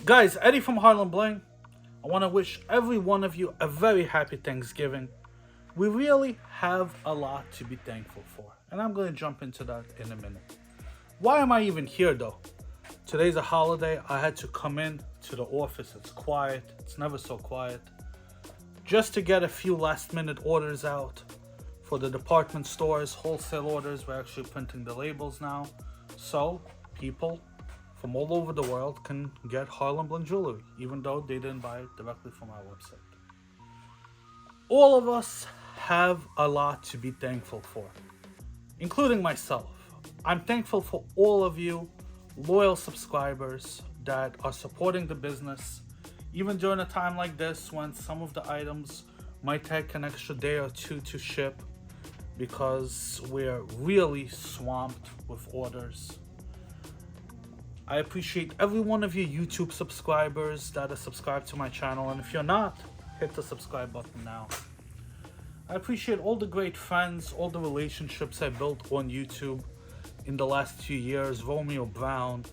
Guys, Eddie from Harlembling. I want to wish every one of you a very happy Thanksgiving. We really have a lot to be thankful for, and I'm going to jump into that in a minute. Why am I even here though? Today's a holiday. I had to come in to the office. It's quiet. It's never so quiet. Just to get a few last minute orders out for the department stores, wholesale orders. We're actually printing the labels now. So people from all over the world can get Harlembling jewelry, even though they didn't buy it directly from our website. All of us have a lot to be thankful for, including myself. I'm thankful for all of you loyal subscribers that are supporting the business, even during a time like this when some of the items might take an extra day or two to ship because we're really swamped with orders. I appreciate every one of you YouTube subscribers that are subscribed to my channel, and if you're not, hit the subscribe button now. I appreciate all the great friends, all the relationships I built on YouTube in the last few years. Romeo Brown,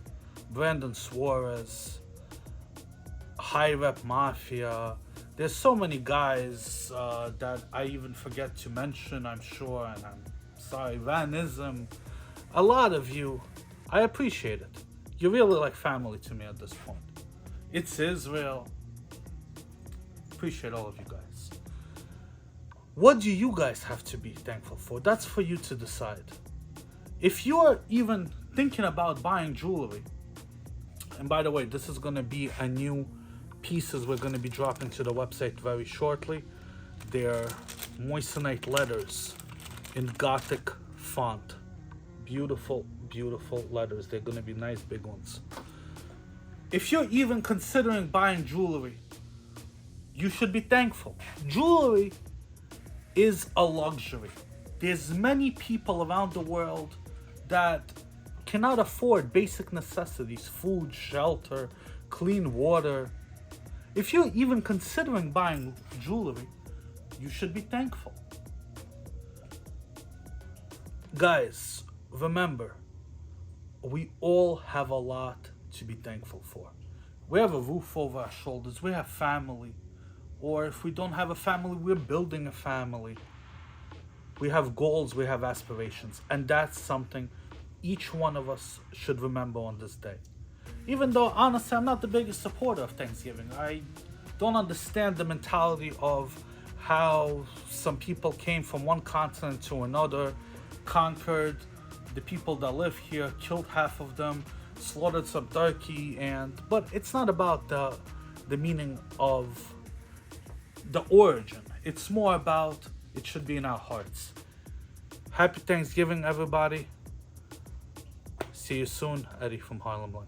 Brandon Suarez, High Rep Mafia. There's so many guys that I even forget to mention, I'm sure, and I'm sorry, Vanism. A lot of you, I appreciate it. You're really like family to me at this point. It's Israel. Appreciate all of you guys. What do you guys have to be thankful for? That's for you to decide. If you're even thinking about buying jewelry, and by the way, this is going to be a new pieces we're going to be dropping to the website very shortly. They're Moissanite letters in Gothic font. Beautiful, beautiful letters. They're going to be nice big ones. If you're even considering buying jewelry, you should be thankful. Jewelry is a luxury. There's many people around the world that cannot afford basic necessities, food, shelter, clean water. If you're even considering buying jewelry, you should be thankful. Guys, remember, we all have a lot to be thankful for. We have a roof over our shoulders, we have family, or if we don't have a family, we're building a family. We have goals, we have aspirations, and that's something each one of us should remember on this day. Even though, honestly, I'm not the biggest supporter of Thanksgiving. I don't understand the mentality of how some people came from one continent to another, conquered the people that live here, killed half of them, slaughtered some turkey, but it's not about the meaning of the origin. It's more about it should be in our hearts. Happy Thanksgiving, everybody. See you soon. Eddie from Harlembling.